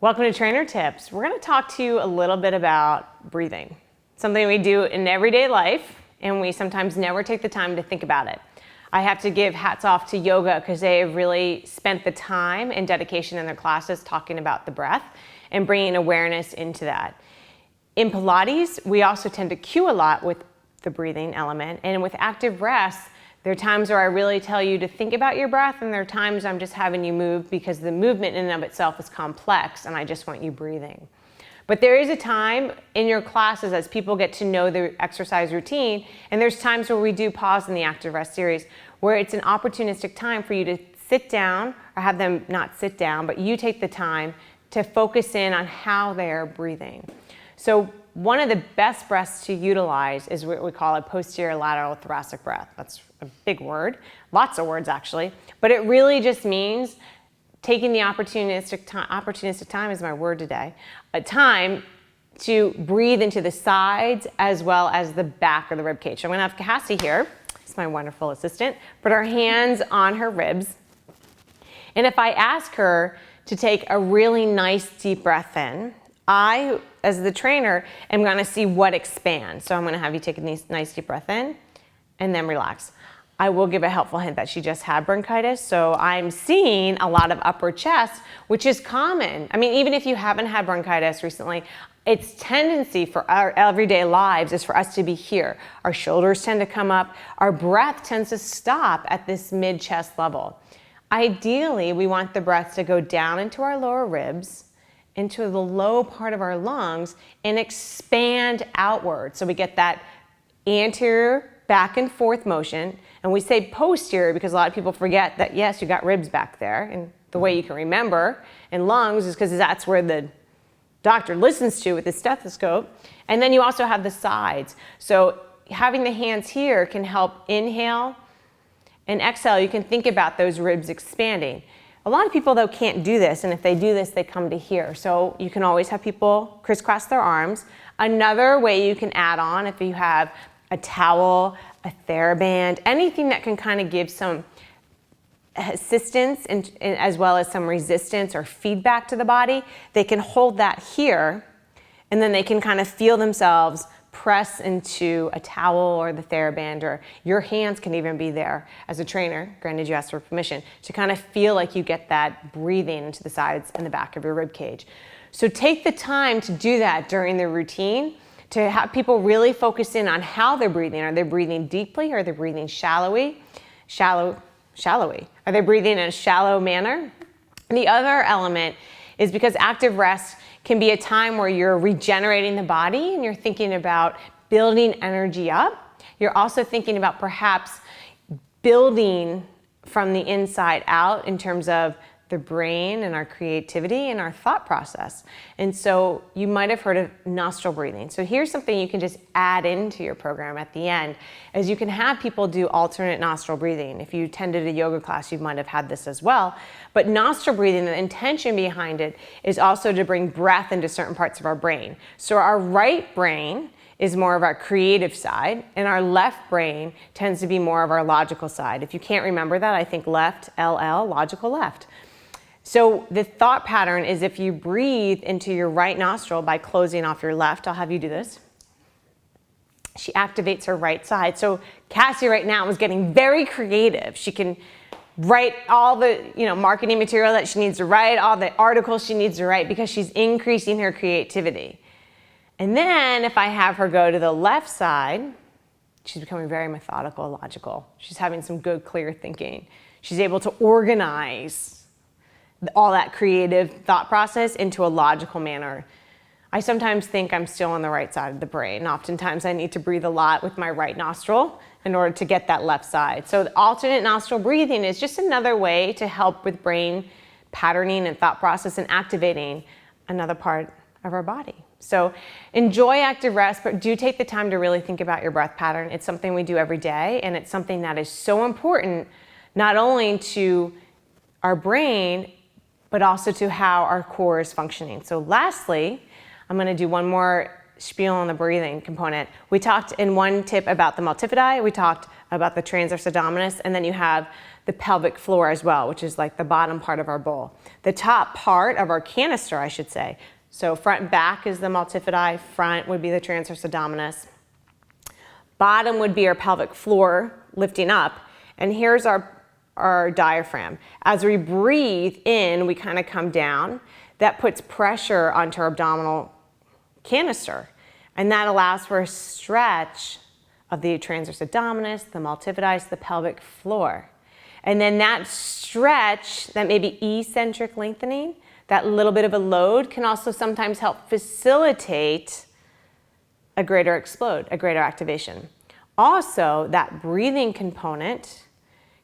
Welcome to Trainer Tips. We're going to talk to you a little bit about breathing, something we do in everyday life, and we sometimes never take the time to think about it. I have to give hats off to yoga because they have really spent the time and dedication in their classes talking about the breath and bringing awareness into that. In Pilates, we also tend to cue a lot with the breathing element, and with active rest, there are times where I really tell you to think about your breath, and there are times I'm just having you move because the movement in and of itself is complex and I just want you breathing. But there is a time in your classes as people get to know the exercise routine, and there's times where we do pause in the active rest series where it's an opportunistic time for you to sit down, or have them not sit down, but you take the time to focus in on how they're breathing. So one of the best breaths to utilize is what we call a posterior lateral thoracic breath. That's a big word, lots of words actually, but it really just means taking the opportunistic time is my word today, a time to breathe into the sides as well as the back of the rib cage. So I'm gonna have Cassie here, it's my wonderful assistant, put her hands on her ribs. And if I ask her to take a really nice deep breath in, I, as the trainer, am gonna see what expands. So I'm gonna have you take a nice deep breath in and then relax. I will give a helpful hint that she just had bronchitis, so I'm seeing a lot of upper chest, which is common. I mean, even if you haven't had bronchitis recently, its tendency for our everyday lives is for us to be here. Our shoulders tend to come up, our breath tends to stop at this mid-chest level. Ideally, we want the breath to go down into our lower ribs, into the low part of our lungs, and expand outward. So we get that anterior back and forth motion. And we say posterior because a lot of people forget that, yes, you got ribs back there. And the way you can remember in lungs is because that's where the doctor listens to with his stethoscope. And then you also have the sides. So having the hands here can help inhale and exhale. You can think about those ribs expanding. A lot of people, though, can't do this, and if they do this, they come to here. So you can always have people crisscross their arms. Another way you can add on, if you have a towel, a TheraBand, anything that can kind of give some assistance and as well as some resistance or feedback to the body, they can hold that here, and then they can kind of feel themselves press into a towel or the TheraBand, or your hands can even be there as a trainer, granted you asked for permission, to kind of feel like you get that breathing into the sides and the back of your rib cage. So take the time to do that during the routine, to have people really focus in on how they're breathing. Are they breathing deeply? Are they breathing shallowly? Are they breathing in a shallow manner? And the other element is because active rest can be a time where you're regenerating the body and you're thinking about building energy up. You're also thinking about perhaps building from the inside out in terms of the brain and our creativity and our thought process. And so you might have heard of nostril breathing. So here's something you can just add into your program at the end, is you can have people do alternate nostril breathing. If you attended a yoga class, you might have had this as well. But nostril breathing, the intention behind it is also to bring breath into certain parts of our brain. So our right brain is more of our creative side, and our left brain tends to be more of our logical side. If you can't remember that, I think left, LL, logical left. So the thought pattern is if you breathe into your right nostril by closing off your left, I'll have you do this. She activates her right side. So Cassie right now is getting very creative. She can write all the marketing material that she needs to write, all the articles she needs to write, because she's increasing her creativity. And then if I have her go to the left side, she's becoming very methodical, logical. She's having some good, clear thinking. She's able to organize all that creative thought process into a logical manner. I sometimes think I'm still on the right side of the brain. Oftentimes I need to breathe a lot with my right nostril in order to get that left side. So the alternate nostril breathing is just another way to help with brain patterning and thought process and activating another part of our body. So enjoy active rest, but do take the time to really think about your breath pattern. It's something we do every day, and it's something that is so important not only to our brain, but also to how our core is functioning. So lastly, I'm gonna do one more spiel on the breathing component. We talked in one tip about the multifidi, we talked about the transverse abdominis, and then you have the pelvic floor as well, which is like the bottom part of our bowl. The top part of our canister, I should say. So front and back is the multifidi, front would be the transverse abdominis. Bottom would be our pelvic floor lifting up, and here's our diaphragm. As we breathe in, we kind of come down. That puts pressure onto our abdominal canister, and that allows for a stretch of the transverse abdominis, the multifidi, the pelvic floor. And then that stretch, that may be eccentric lengthening, that little bit of a load can also sometimes help facilitate a greater explode, a greater activation. Also, that breathing component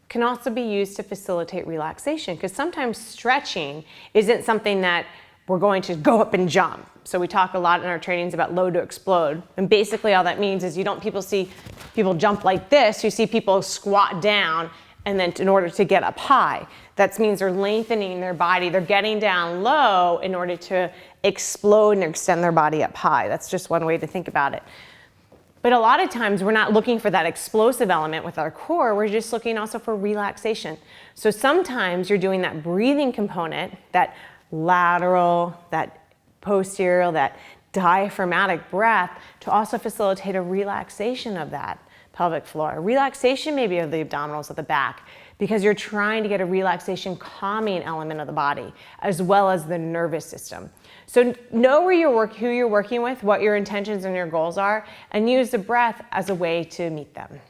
can also be used to facilitate relaxation, because sometimes stretching isn't something that we're going to go up and jump. So we talk a lot in our trainings about load to explode. And basically all that means is you don't see people jump like this, you see people squat down and then in order to get up high. That means they're lengthening their body, they're getting down low in order to explode and extend their body up high. That's just one way to think about it. But a lot of times we're not looking for that explosive element with our core, we're just looking also for relaxation. So sometimes you're doing that breathing component, that lateral, that posterior, that diaphragmatic breath to also facilitate a relaxation of that pelvic floor. Relaxation maybe of the abdominals at the back, because you're trying to get a relaxation calming element of the body as well as the nervous system. So know who you're working with, what your intentions and your goals are, and use the breath as a way to meet them.